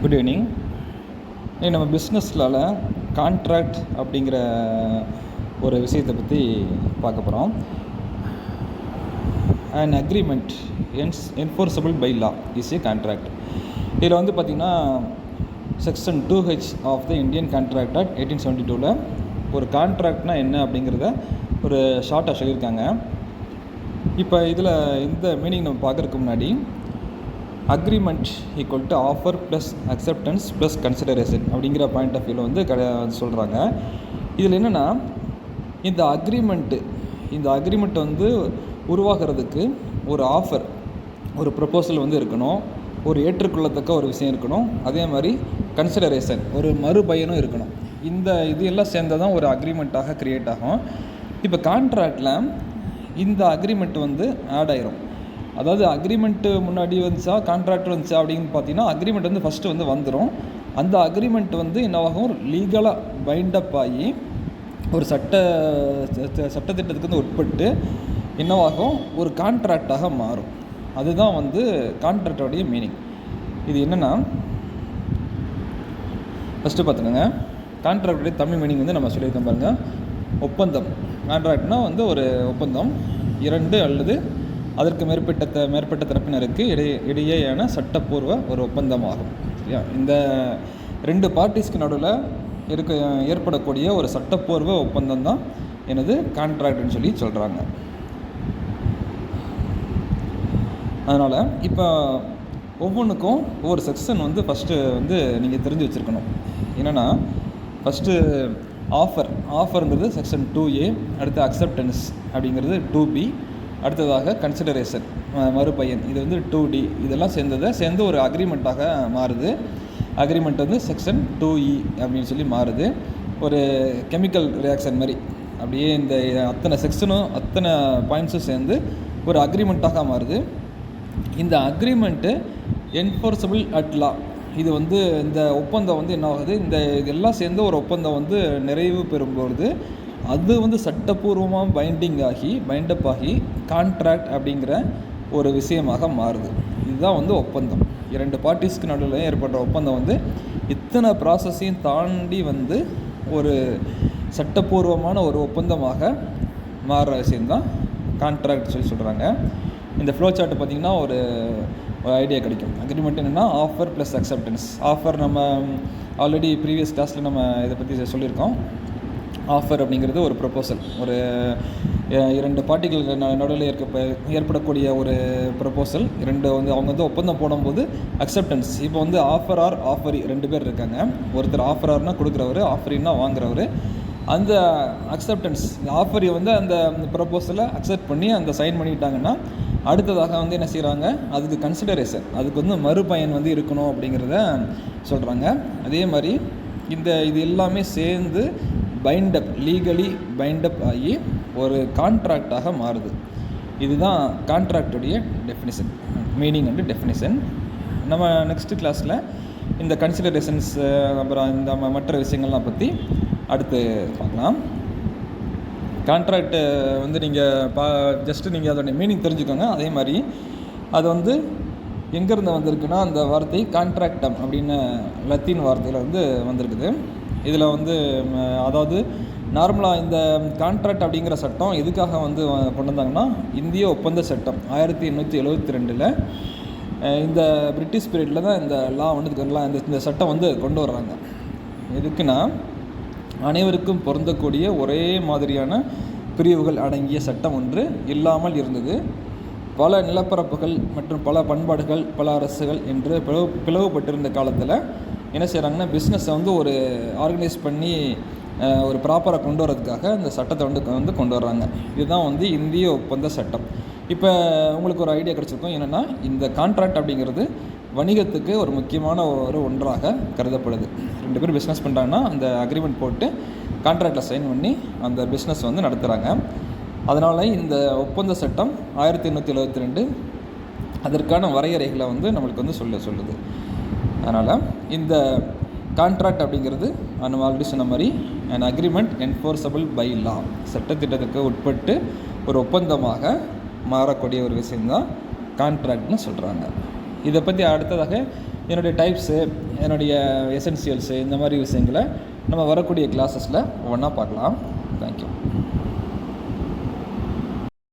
Good evening. நம்ம பிஸ்னஸில் contract அப்படிங்கிற ஒரு விஷயத்தை பற்றி பார்க்க போகிறோம். And agreement enforceable by law is a contract. இதில் வந்து பார்த்திங்கன்னா section 2H of the Indian contract act 1872 ஒரு கான்ட்ராக்ட்னால் என்ன அப்படிங்கிறத ஒரு ஷார்ட்டாக சொல்லியிருக்காங்க. இப்போ இதில் இந்த மீனிங் நம்ம பார்க்குறதுக்கு முன்னாடி agreement equal to offer plus acceptance plus consideration அப்படிங்கிற பாயிண்ட் ஆஃப் வியூவில் வந்து சொல்கிறாங்க. இதில் என்னென்னா இந்த அக்ரிமெண்ட் வந்து உருவாகிறதுக்கு ஒரு ஆஃபர், ஒரு ப்ரப்போசல் வந்து இருக்கணும், ஒரு ஏற்றுக்கொள்ளத்தக்க ஒரு விஷயம் இருக்கணும், அதே மாதிரி கன்சிடரேஷன் ஒரு மறுபயனும் இருக்கணும். இது எல்லாம் சேர்ந்தால் தான் ஒரு அக்ரிமெண்ட்டாக க்ரியேட் ஆகும். இப்போ கான்ட்ராக்டில் இந்த அக்ரிமெண்ட் வந்து ஆட் ஆயிரும். அதாவது அக்ரிமெண்ட்டு முன்னாடி வந்துச்சா கான்ட்ராக்ட் வந்துச்சா அப்படின்னு பார்த்தீங்கன்னா அக்ரிமெண்ட் வந்து ஃபஸ்ட்டு வந்து வந்துடும். அந்த அக்ரிமெண்ட் வந்து என்னவாகும், லீகலாக பைண்டப் ஆகி ஒரு சட்டத்திட்டத்துக்கு வந்து உட்பட்டு என்னவாகும், ஒரு கான்ட்ராக்டாக மாறும். அதுதான் வந்து கான்ட்ராக்டோடைய மீனிங். இது என்னென்னா ஃபஸ்ட்டு பார்த்துக்கோங்க, கான்ட்ராக்டுடைய தமிழ் மீனிங் வந்து நம்ம சொல்லியிருக்கோம் பாருங்கள். ஒப்பந்தம். கான்ட்ராக்ட்னால் வந்து ஒரு ஒப்பந்தம், 2 அல்லது அதற்கு மேற்பட்ட தரப்பினருக்கு இடையேயான சட்டப்பூர்வ ஒரு ஒப்பந்தமாகும். சரியா? இந்த 2 பார்ட்டிஸ்க்கு நடுவில் ஏற்படக்கூடிய ஒரு சட்டப்பூர்வ ஒப்பந்தம் தான் எனது கான்ட்ராக்ட்னு சொல்லி சொல்கிறாங்க. அதனால் இப்போ ஒவ்வொன்றுக்கும் ஒவ்வொரு செக்ஷன் வந்து ஃபஸ்ட்டு வந்து நீங்கள் தெரிஞ்சு வச்சுருக்கணும். என்னென்னா ஃபஸ்ட்டு ஆஃபருங்கிறது செக்ஷன் 2A, அடுத்து அக்செப்டன்ஸ் அப்படிங்கிறது 2B, அடுத்ததாக கன்சிடரேஷன் மறுபயன் இது வந்து 2D. இதெல்லாம் சேர்ந்து ஒரு அக்ரிமெண்ட்டாக மாறுது. அக்ரிமெண்ட் வந்து செக்ஷன் 2E அப்படின்னு சொல்லி மாறுது. ஒரு கெமிக்கல் ரியாக்ஷன் மாதிரி அப்படியே இந்த அத்தனை செக்ஷனும் அத்தனை பாயிண்ட்ஸும் சேர்ந்து ஒரு அக்ரிமெண்ட்டாக மாறுது. இந்த அக்ரிமெண்ட்டு என்ஃபோர்ஸபிள் அட் லா. இது வந்து இந்த ஒப்பந்தம் வந்து என்ன ஆகுது, இதெல்லாம் சேர்ந்து ஒரு ஒப்பந்தம் வந்து நிறைவு பெறும்பொழுது அது வந்து சட்டப்பூர்வமாக பைண்டப் ஆகி கான்ட்ராக்ட் அப்படிங்கிற ஒரு விஷயமாக மாறுது. இதுதான் வந்து ஒப்பந்தம். 2 பார்ட்டிஸ்க்கு நடுவில் ஏற்பட்ட ஒப்பந்தம் வந்து இத்தனை ப்ராசஸையும் தாண்டி வந்து ஒரு சட்டப்பூர்வமான ஒரு ஒப்பந்தமாக மாறுற விஷயந்தான் கான்ட்ராக்ட் சொல்லி சொல்கிறாங்க. இந்த ஃப்ளோ சார்ட் பார்த்திங்கன்னா ஒரு ஐடியா கிடைக்கும். அக்ரிமெண்ட் என்னென்னா ஆஃபர் ப்ளஸ் அக்செப்டன்ஸ். ஆஃபர் நம்ம ஆல்ரெடி ப்ரீவியஸ் கிளாஸில் நம்ம இதை பற்றி சொல்லியிருக்கோம். ஆஃபர் அப்படிங்கிறது ஒரு ப்ரப்போசல், ஒரு 2 பார்ட்டிகளுக்கு நடுவில் ஏற்படக்கூடிய ஒரு ப்ரப்போசல். அவங்க வந்து ஒப்பந்தம் போடும்போது அக்செப்டன்ஸ். இப்போ வந்து ஆஃபரி 2 பேர் இருக்காங்க. ஒருத்தர் ஆஃபரார்னா கொடுக்குறவர், ஆஃபரின்னா வாங்குறவர். அந்த அக்செப்டன்ஸ் ஆஃபரி வந்து அந்த ப்ரப்போசலை அக்செப்ட் பண்ணி அந்த சைன் பண்ணிட்டாங்கன்னா அடுத்ததாக வந்து என்ன செய்கிறாங்க, அதுக்கு கன்சிடரேஷன், அதுக்கு வந்து மறுபயன் வந்து இருக்கணும் அப்படிங்கிறத சொல்கிறாங்க. அதே மாதிரி இது எல்லாமே சேர்ந்து லீகலி பைண்டப் ஆகி ஒரு கான்ட்ராக்டாக மாறுது. இதுதான் கான்ட்ராக்டுடைய டெஃபினிஷன், மீனிங் அண்ட் டெஃபினிஷன். நம்ம நெக்ஸ்ட்டு கிளாஸில் இந்த கன்சிடரேஷன்ஸ் அப்புறம் இந்த மற்ற விஷயங்கள்லாம் பற்றி அடுத்து பார்க்கலாம். கான்ட்ராக்டு வந்து நீங்கள் ஜஸ்ட்டு நீங்கள் அதோடைய மீனிங் தெரிஞ்சுக்கோங்க. அதே மாதிரி அது வந்து எங்கேருந்து வந்திருக்குன்னா அந்த வார்த்தை கான்ட்ராக்டம் அப்படின்னு லத்தீன் வார்த்தையில் வந்து வந்திருக்குது. இதில் வந்து அதாவது நார்மலாக இந்த கான்ட்ராக்ட் அப்படிங்கிற சட்டம் எதுக்காக வந்து கொண்டு வந்தாங்கன்னா, இந்திய ஒப்பந்த சட்டம் 1872 இந்த பிரிட்டிஷ் பீரியடில் தான் இந்த லா வந்து இந்த சட்டம் வந்து கொண்டு வர்றாங்க. எதுக்குன்னா அனைவருக்கும் பொருந்தக்கூடிய ஒரே மாதிரியான பிரிவுகள் அடங்கிய சட்டம் ஒன்று இல்லாமல் இருந்தது. பல நிலப்பரப்புகள் மற்றும் பல பண்பாடுகள், பல அரசுகள் என்று பிளவுபட்டிருந்த காலத்தில் என்ன செய்கிறாங்கன்னா, பிஸ்னஸை வந்து ஒரு ஆர்கனைஸ் பண்ணி ஒரு ப்ராப்பராக கொண்டு வரதுக்காக இந்த சட்டத்தை வந்து கொண்டு வர்றாங்க. இதுதான் வந்து இந்திய ஒப்பந்த சட்டம். இப்போ உங்களுக்கு ஒரு ஐடியா கிடச்சிருக்கும். என்னென்னா இந்த கான்ட்ராக்ட் அப்படிங்கிறது வணிகத்துக்கு ஒரு முக்கியமான ஒன்றாக கருதப்படுது. 2 பேர் பிஸ்னஸ் பண்ணுறாங்கன்னா அந்த அக்ரிமெண்ட் போட்டு கான்ட்ராக்டில் சைன் பண்ணி அந்த பிஸ்னஸ் வந்து நடத்துகிறாங்க. அதனால் இந்த ஒப்பந்த சட்டம் 1872 அதற்கான வரையறைகளை வந்து நம்மளுக்கு வந்து சொல்லுது. அதனால் இந்த கான்ட்ராக்ட் அப்படிங்கிறது நம்ம ஆல்ரெடி சொன்ன மாதிரி an agreement enforceable by law, சட்டத்திட்டத்துக்கு உட்பட்டு ஒரு ஒப்பந்தமாக மாறக்கூடிய ஒரு விஷயந்தான் கான்ட்ராக்ட்னு சொல்கிறாங்க. இதை பற்றி அடுத்ததாக என்னுடைய டைப்ஸு, என்னுடைய எசென்சியல்ஸு, இந்த மாதிரி விஷயங்களை நம்ம வரக்கூடிய கிளாஸஸில் ஒவ்வொன்றா பார்க்கலாம். தேங்க்யூ.